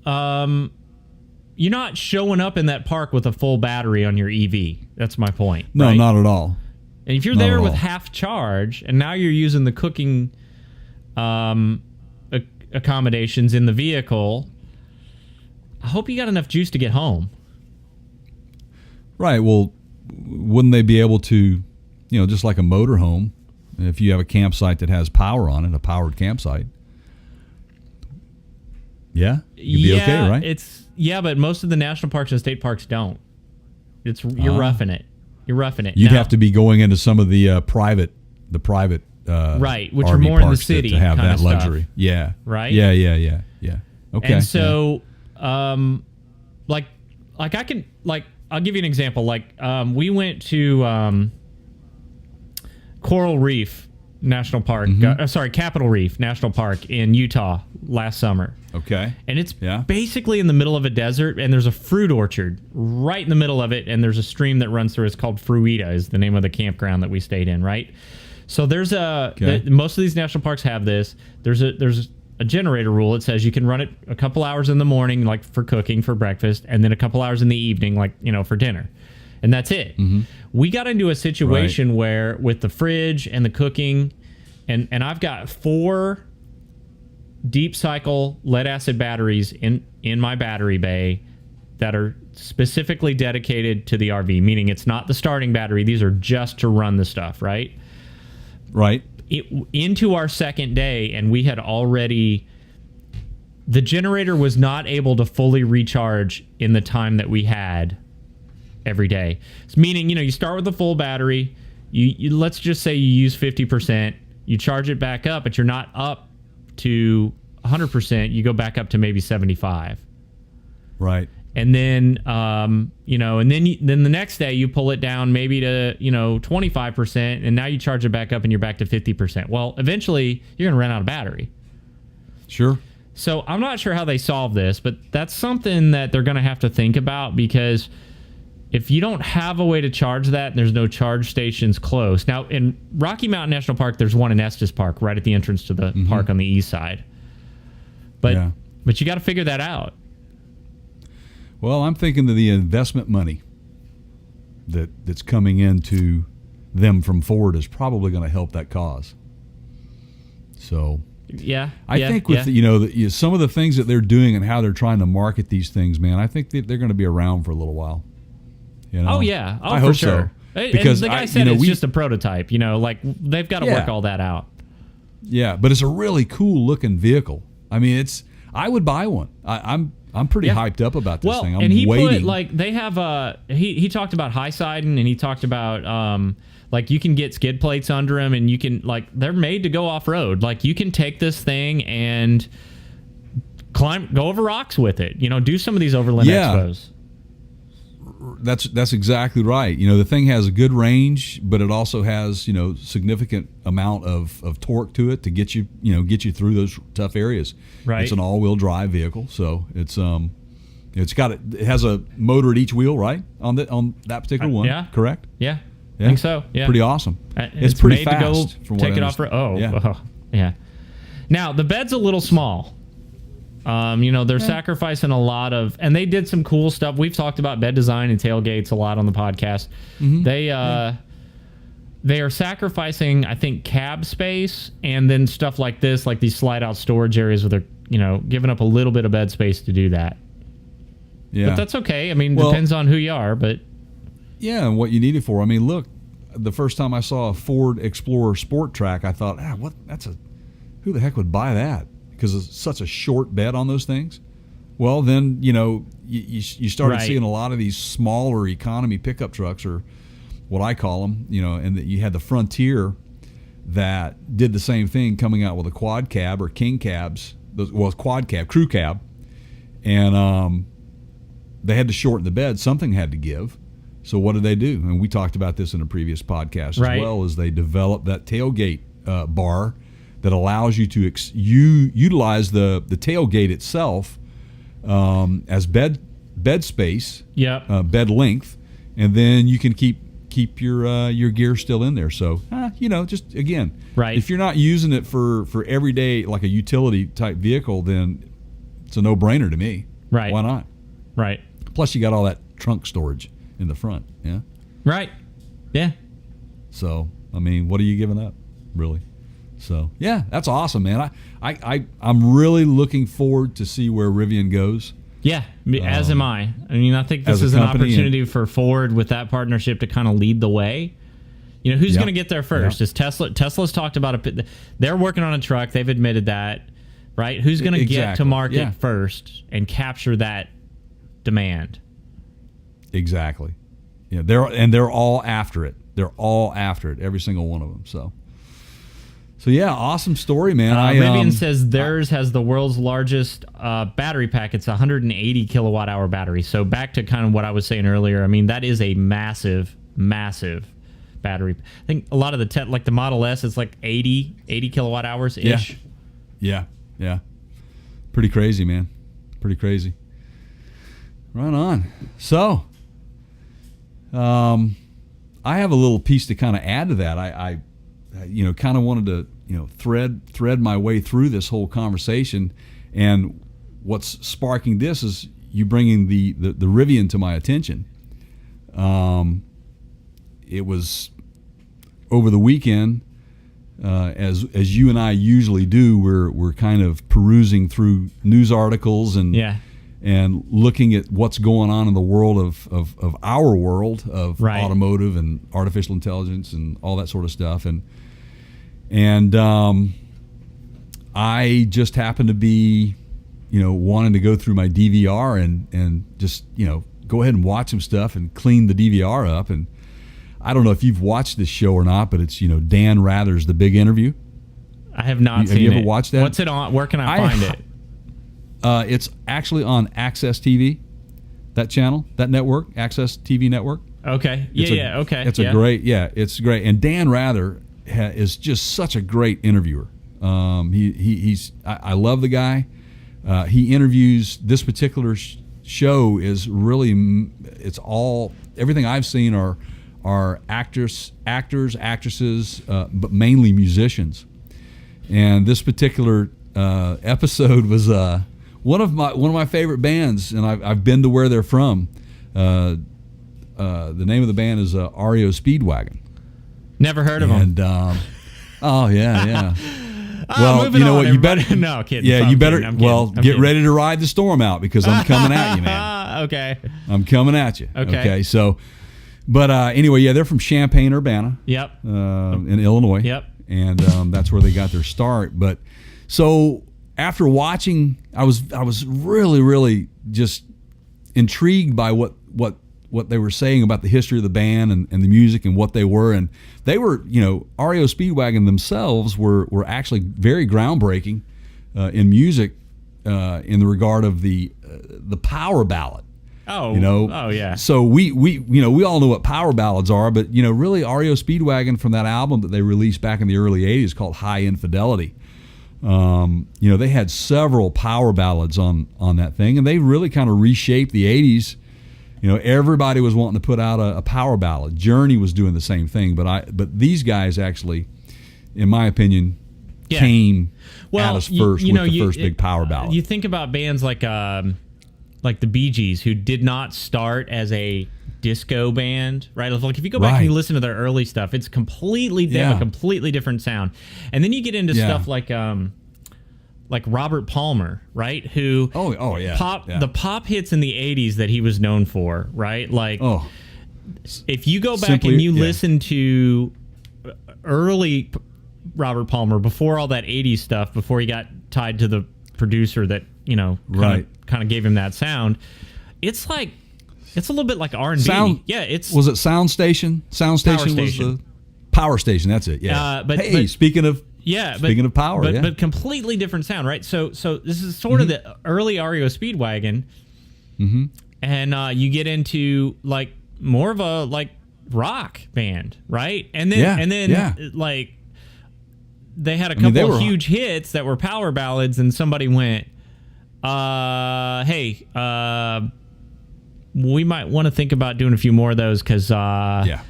you're not showing up in that park with a full battery on your EV. That's my point. No, right? not at all. And if you're there with half charge, and now you're using the cooking accommodations in the vehicle, I hope you got enough juice to get home. Right. Well, wouldn't they be able to, just like a motorhome, if you have a campsite that has power on it, a powered campsite? Yeah, you'd be okay, right? But most of the national parks and state parks don't. You're roughing it. You're roughing it. You'd have to be going into some of the private, right, which RV are more in the parks city to have that luxury. Stuff. Yeah, right. Yeah. Okay. And so, I'll give you an example. We went to Coral Reef National Park. Capitol Reef National Park in Utah last summer. Okay. And it's basically in the middle of a desert, and there's a fruit orchard right in the middle of it, and there's a stream that runs through. It's called Fruita, is the name of the campground that we stayed in, right? So there's most of these national parks have this. There's a generator rule. It says you can run it a couple hours in the morning, like for cooking, for breakfast, and then a couple hours in the evening, like, for dinner. And that's it. We got into a situation where with the fridge and the cooking, and I've got 4 deep cycle lead acid batteries in my battery bay that are specifically dedicated to the RV, meaning it's not the starting battery. These are just to run the stuff, right? Right. Into our second day, and we had already... The generator was not able to fully recharge in the time that we had every day. So meaning, you start with a full battery. You let's just say you use 50%. You charge it back up, but you're not up to 100%. You go back up to maybe 75. Right. And then, and then the next day you pull it down maybe to, 25%, and now you charge it back up and you're back to 50%. Well, eventually you're going to run out of battery. Sure. So I'm not sure how they solve this, but that's something that they're going to have to think about, because if you don't have a way to charge that, and there's no charge stations close. Now, in Rocky Mountain National Park, there's one in Estes Park right at the entrance to the park on the east side. But you got to figure that out. Well, I'm thinking that the investment money that's coming into them from Ford is probably going to help that cause. So, I think with some of the things that they're doing and how they're trying to market these things, man, I think that they're going to be around for a little while. Oh yeah, I hope sure. So. Because the guy said it's just a prototype. They've got to work all that out. Yeah, but it's a really cool looking vehicle. I mean, I would buy one. I'm pretty hyped up about this thing. I'm and he waiting. put they have he talked about high siding, and he talked about you can get skid plates under them, and you can they're made to go off road. You can take this thing and go over rocks with it. Do some of these Overland Expos. That's exactly right. The thing has a good range, but it also has significant amount of torque to it to get you through those tough areas. Right. It's an all-wheel drive vehicle, so it has a motor at each wheel, right? On that particular one. Yeah. Correct. Yeah. I think so. Yeah. Pretty awesome. It's pretty made fast. to go take it off. Yeah. Now the bed's a little small. They're sacrificing a lot of, and they did some cool stuff. We've talked about bed design and tailgates a lot on the podcast. They are sacrificing, I think, cab space, and then stuff like this, like these slide out storage areas where they're, giving up a little bit of bed space to do that. Yeah. But that's okay. I mean, depends on who you are, but. Yeah, and what you need it for. I mean, look, the first time I saw a Ford Explorer Sport Track, I thought, who the heck would buy that? Because it's such a short bed on those things. Well, then, you started Right. seeing a lot of these smaller economy pickup trucks, or what I call them, and that you had the Frontier that did the same thing, coming out with a quad cab or king cabs. Well, quad cab, crew cab. And they had to shorten the bed. Something had to give. So what did they do? And we talked about this in a previous podcast Right. as well, as they developed that tailgate bar that allows you to utilize the tailgate itself as bed space, Yep. bed length, and then you can keep your gear still in there. So just again, Right. if you're not using it for everyday, like a utility type vehicle, then it's a no-brainer to me. Right. Why not? Right. Plus, you got all that trunk storage in the front. Yeah. Right. Yeah. So, I mean, what are you giving up, really? So, yeah, that's awesome, man. I'm really looking forward to see where Rivian goes. Yeah, as am I. I mean, I think this as a is an company, opportunity for Ford with that partnership to kind of lead the way. Who's Yeah. going to get there first? Yeah. Is Tesla? Tesla's talked about it. They're working on a truck. They've admitted that, right? Who's going to get to Exactly. market Yeah. first and capture that demand? Exactly. Yeah, they're all after it. They're all after it, every single one of them. So yeah, awesome story, man. Rivian says theirs has the world's largest battery pack. It's a 180 kilowatt hour battery. So back to kind of what I was saying earlier. I mean, that is a massive, massive battery. I think a lot of like the Model S is like 80 kilowatt hours ish. Yeah. Pretty crazy, man. Pretty crazy. Right on. So, I have a little piece to kind of add to that. I kind of wanted to, thread my way through this whole conversation, and what's sparking this is you bringing the Rivian to my attention. It was over the weekend, as you and I usually do. We're kind of perusing through news articles and looking at what's going on in the world of our world of Right. automotive and artificial intelligence and all that sort of stuff. And I just happened to be, wanting to go through my DVR and just, go ahead and watch some stuff and clean the DVR up. And I don't know if you've watched this show or not, but it's, Dan Rather's The Big Interview. I have not seen it. Have you ever watched that? What's it on? Where can I find it? It's actually on Access TV, that channel, that network, Access TV network. Okay. Okay. It's it's great. And Dan Rather is just such a great interviewer. I love the guy. He interviews. This particular show is really, it's all, everything I've seen are actors, actresses, but mainly musicians. And this particular episode was one of my favorite bands, and I've been to where they're from. The name of the band is REO Speedwagon. Never heard of them. And oh yeah. Well, you know what? You everybody. better. No, kidding. Yeah, I'm you better. kidding, I'm kidding, Well, I'm get kidding. ready to ride the storm out, because I'm coming at you, man. Okay. I'm coming at you. Okay. So, but anyway, yeah, they're from Champaign, Urbana. Yep. In Illinois. Yep. And that's where they got their start. But so after watching, I was really just intrigued by what they were saying about the history of the band and the music and what they were. And they were, REO Speedwagon themselves were actually very groundbreaking in music in the regard of the power ballad. Oh, Oh yeah. So we all know what power ballads are, but really REO Speedwagon, from that album that they released back in the early '80s called High Infidelity. They had several power ballads on that thing, and they really kind of reshaped the '80s. Everybody was wanting to put out a power ballad. Journey was doing the same thing, but these guys actually, in my opinion, came at us first with the first big power ballad. You think about bands like the Bee Gees, who did not start as a disco band, right? Like if you go back and you listen to their early stuff, it's completely different, a completely different sound. And then you get into stuff like Robert Palmer, right? Who the pop hits in the 80s that he was known for, right? Like if you go back and you listen to early Robert Palmer, before all that 80s stuff, before he got tied to the producer that Right. kind of gave him that sound. It's like it's a little bit like R&B. Was it Sound Station? Sound Station was the Power Station. That's it. Yeah. Speaking of power, but completely different sound, right? So this is sort of the early REO Speedwagon, and you get into like more of a like rock band, right? And then like they had a couple of huge hits that were power ballads, and somebody went, "Hey, we might want to think about doing a few more of those because, that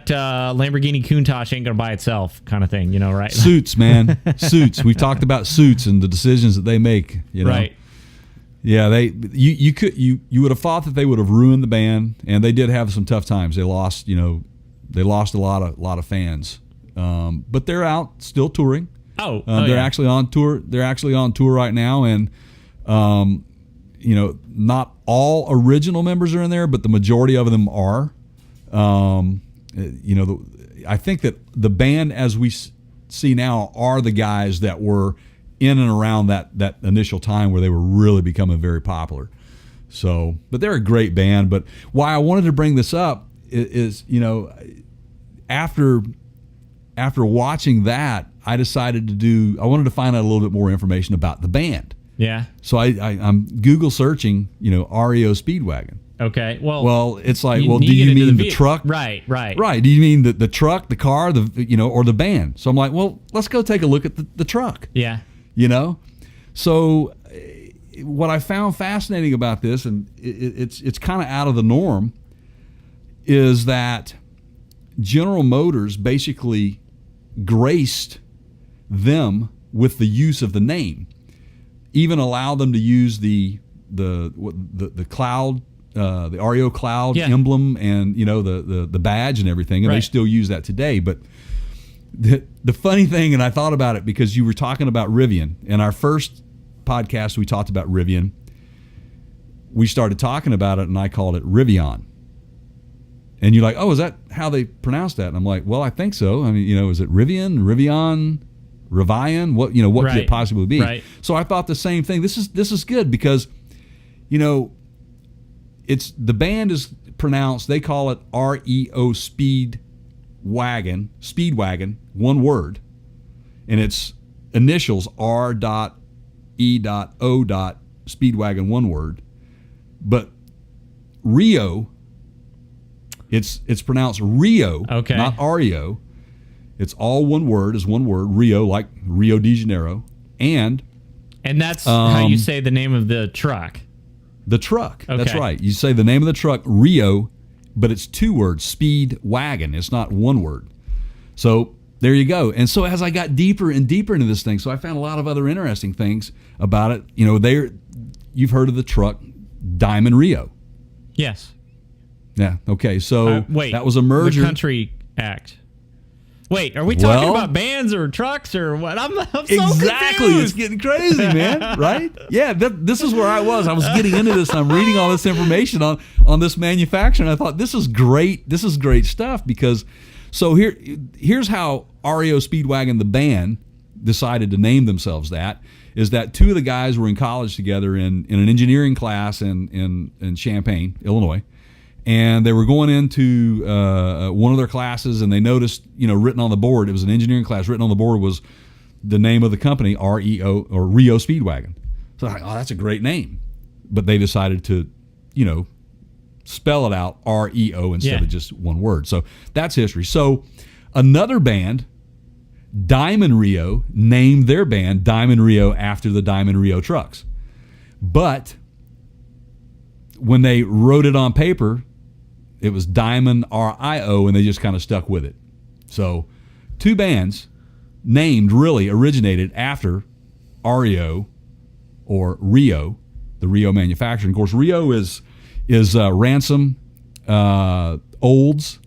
Lamborghini Countach ain't gonna buy itself," kind of thing, right? Suits, man, suits. We've talked about suits and the decisions that they make, right? Yeah, you would have thought that they would have ruined the band, and they did have some tough times. They lost a lot of fans, but they're out still touring. They're actually on tour. They're actually on tour right now, and not all original members are in there, but the majority of them are. I think that the band as we see now are the guys that were in and around that initial time where they were really becoming very popular. So, but they're a great band. But why I wanted to bring this up is after watching that, I decided I wanted to find out a little bit more information about the band. Yeah. So I'm Google searching, REO Speedwagon. Okay. Well, it's like, do you mean the truck? Right. Do you mean the truck, the car, or the band? So I'm like, well, let's go take a look at the truck. Yeah. So what I found fascinating about this, and it's kind of out of the norm, is that General Motors basically graced them with the use of the name, even allowed them to use the cloud. The REO cloud emblem and the badge and everything, and they still use that today. But the funny thing, and I thought about it because you were talking about Rivian. In our first podcast, we talked about Rivian. We started talking about it, and I called it Rivian. And you're like, "Oh, is that how they pronounce that?" And I'm like, "Well, I think so. I mean, is it Rivian, Rivian? What could it possibly be?" Right. So I thought the same thing. This is good because, it's the band is pronounced. They call it REO Speedwagon, one word, and its initials R.E.O. Speedwagon, one word. But Rio, it's pronounced Rio, not REO. It's all one word, Rio, like Rio de Janeiro, and that's how you say the name of the truck. The truck. Okay. That's right. You say the name of the truck, Rio, but it's two words, Speedwagon. It's not one word. So there you go. And so as I got deeper and deeper into this thing, so I found a lot of other interesting things about it. You've heard of the truck Diamond Rio. Yes. Yeah. Okay. So that was a merger. The Country Act. Wait, are we talking about bands or trucks or what? I'm so exactly. confused. It's getting crazy, man. Right? Yeah. This is where I was. I was getting into this, and I'm reading all this information on this manufacturer, and I thought this is great. This is great stuff because, so here's how REO Speedwagon, the band, decided to name themselves that. Is that two of the guys were in college together in an engineering class in Champaign, Illinois. And they were going into one of their classes, and they noticed, written on the board, it was an engineering class, written on the board was the name of the company, REO, or REO Speedwagon. So I thought, that's a great name. But they decided to, spell it out, REO, instead of just one word. So that's history. So another band, Diamond Rio, named their band Diamond Rio after the Diamond Rio trucks. But when they wrote it on paper, it was Diamond RIO, and they just kind of stuck with it. So two bands named really originated after REO or Rio, the Rio manufacturer. And of course, Rio is Ransom Olds.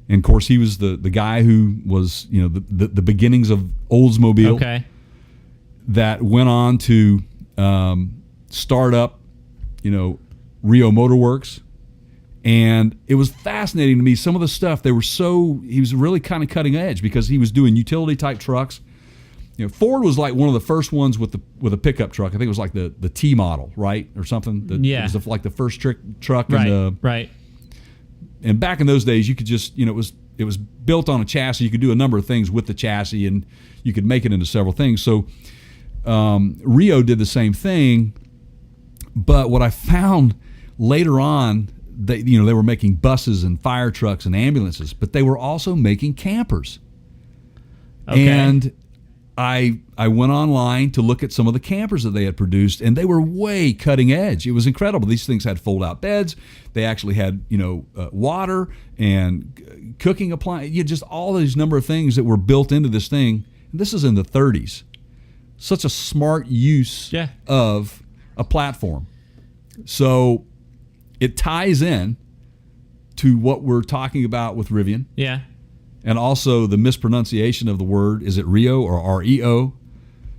And of course, he was the guy who was, the beginnings of Oldsmobile. Okay. That went on to start up, Rio Motorworks. And it was fascinating to me, some of the stuff, he was really kind of cutting edge because he was doing utility type trucks. Ford was like one of the first ones with a pickup truck. I think it was like the T model, right, or something. It was like the first truck. Right. Right. And back in those days, you could just, it was built on a chassis. You could do a number of things with the chassis, and you could make it into several things. So REO did the same thing. But what I found later on, they were making buses and fire trucks and ambulances, but they were also making campers. Okay. And I went online to look at some of the campers that they had produced, and they were way cutting edge. It was incredible. These things had fold-out beds. They actually had, water and cooking appliances. Just all these number of things that were built into this thing. And this is in the 30s. Such a smart use of a platform. So it ties in to what we're talking about with Rivian. Yeah. And also the mispronunciation of the word. Is it REO or REO?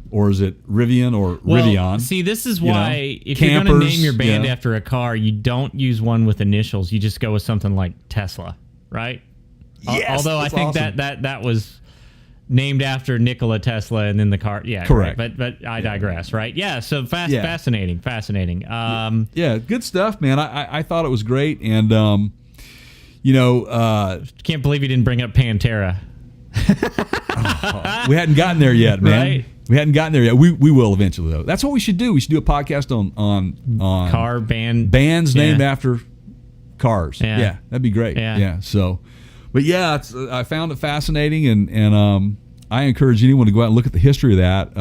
Or is it Rivian or Rivian? See, this is why if you're going to name your band after a car, you don't use one with initials. You just go with something like Tesla, right? Yes, although I think awesome. that was named after Nikola Tesla and then the car. Yeah, correct. Right. But I digress, right? Yeah, so fascinating. Yeah, good stuff, man. I thought it was great. And, can't believe you didn't bring up Pantera. We hadn't gotten there yet, man. Right? We hadn't gotten there yet. We will eventually, though. That's what we should do. We should do a podcast on car bands named after cars. Yeah, that'd be great. Yeah. So, but I found it fascinating, and I encourage anyone to go out and look at the history of that.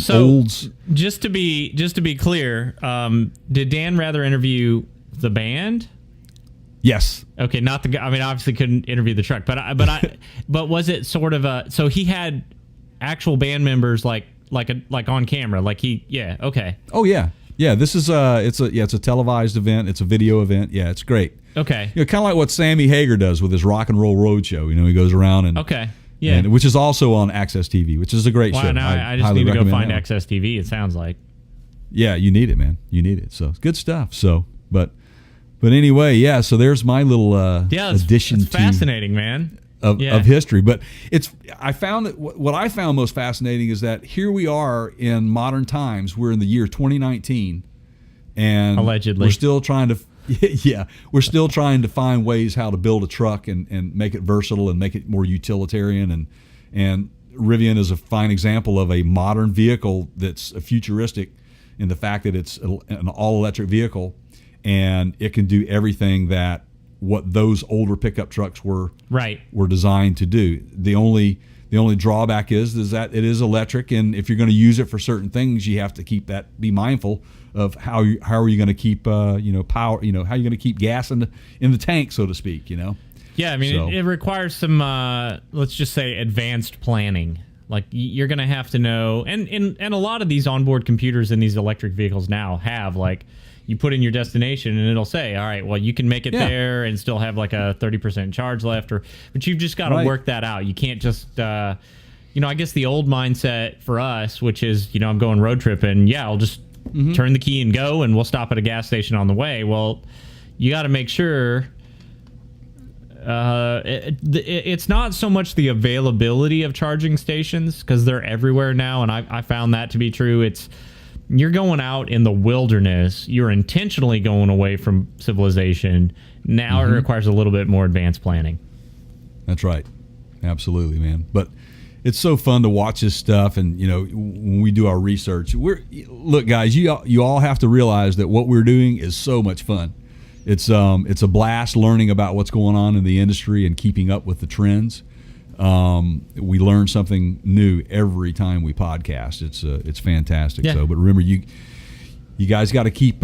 Olds. Just to be clear, did Dan rather interview the band? Yes. Okay, not the guy. I mean, obviously couldn't interview the truck, but was it sort of so he had actual band members like on camera, like he? Yeah. Okay. Oh yeah. Yeah. This is it's a televised event. It's a video event. Yeah, it's great. Okay. Kind of like what Sammy Hagar does with his Rock and Roll Roadshow. He goes around and okay. Yeah. And, which is also on Access TV, which is a great show. Now I just need to go find Access TV. It sounds like. Yeah, you need it, man. You need it. So it's good stuff. So, but anyway, yeah. So there's my little addition to fascinating, man. Of history. But I found that what I found most fascinating is that here we are in modern times. We're in the year 2019, and allegedly we're still trying to. Yeah, we're still trying to find ways how to build a truck and make it versatile and make it more utilitarian. And Rivian is a fine example of a modern vehicle that's futuristic in the fact that it's an all-electric vehicle, and it can do everything that what those older pickup trucks were designed to do. The only drawback is that it is electric, and if you're going to use it for certain things, you have to be mindful of how are you going to keep power, how are you going to keep gas in the tank, so to speak, Yeah, I mean, it requires some let's just say advanced planning. Like you're going to have to know, and a lot of these onboard computers in these electric vehicles now have like, you put in your destination and it'll say, all right, well, you can make it there and still have like a 30% charge left, but you've just got to work that out. You can't just, I guess the old mindset for us, which is, I'm going road tripping. I'll just turn the key and go, and we'll stop at a gas station on the way. Well, you got to make sure it's not so much the availability of charging stations, because they're everywhere now, and I found that to be true. You're going out in the wilderness. You're intentionally going away from civilization. Now it requires a little bit more advanced planning. That's right. Absolutely, man. But it's so fun to watch this stuff, and when we do our research, look, guys, you all have to realize that what we're doing is so much fun. It's a blast learning about what's going on in the industry and keeping up with the trends. We learn something new every time we podcast. It's fantastic. Yeah. So, but remember, you guys got to keep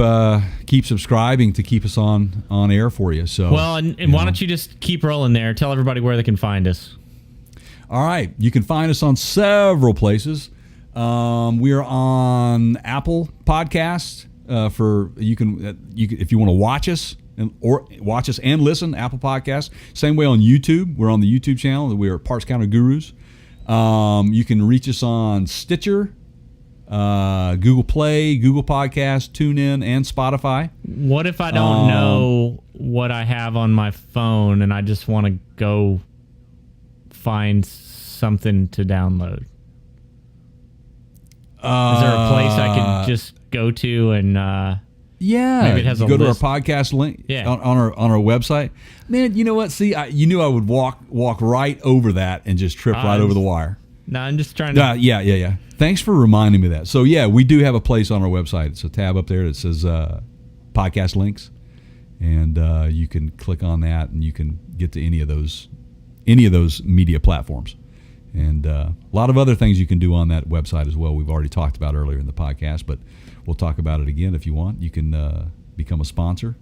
subscribing to keep us on air for you. So, well, and why don't you just keep rolling there? Tell everybody where they can find us. All right, you can find us on several places. We are on Apple Podcasts. If you want to watch us and listen, Apple Podcasts. Same way on YouTube. We're on the YouTube channel. We are Parts Counter Gurus. You can reach us on Stitcher, Google Play, Google Podcasts, TuneIn, and Spotify. What if I don't know what I have on my phone and I just want to go find something to download? Is there a place I could just go to and yeah, maybe it has you a go list. to our podcast link Yeah. on our website. Man, you know what? See, you knew I would walk right over that and just trip right over the wire. No, I'm just trying to. Yeah. Thanks for reminding me of that. So yeah, we do have a place on our website. It's a tab up there that says podcast links, and you can click on that and you can get to any of those media platforms. And a lot of other things you can do on that website as well. We've already talked about earlier in the podcast, but we'll talk about it again if you want. You can become a sponsor.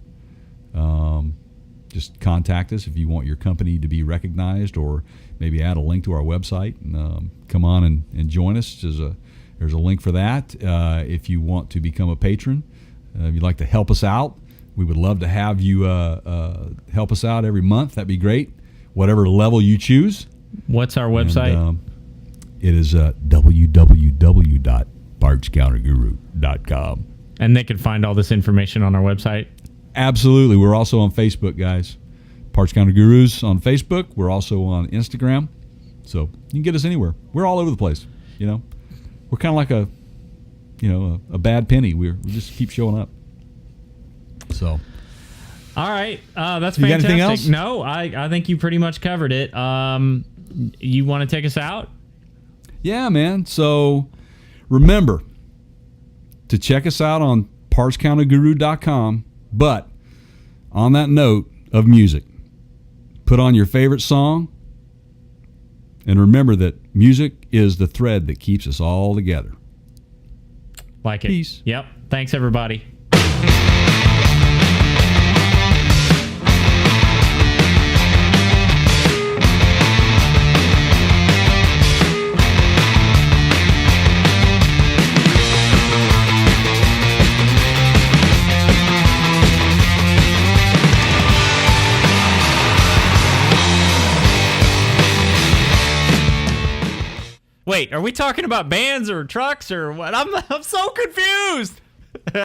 Just contact us if you want your company to be recognized, or maybe add a link to our website. And, come on and join us. There's a link for that. If you want to become a patron, if you'd like to help us out, we would love to have you help us out every month. That'd be great. Whatever level you choose. What's our website? And, it is www.partscounterguru.com. And they can find all this information on our website? Absolutely. We're also on Facebook, guys. Parts Counter Gurus on Facebook. We're also on Instagram. So you can get us anywhere. We're all over the place. We're kind of like a bad penny. We just keep showing up. So... All right, that's fantastic. You got anything else? No, I think you pretty much covered it. You want to take us out? Yeah, man. So remember to check us out on partscounterguru.com. But on that note of music, put on your favorite song, and remember that music is the thread that keeps us all together. Like it. Peace. Yep. Thanks, everybody. Wait, are we talking about bands or trucks or what? I'm so confused.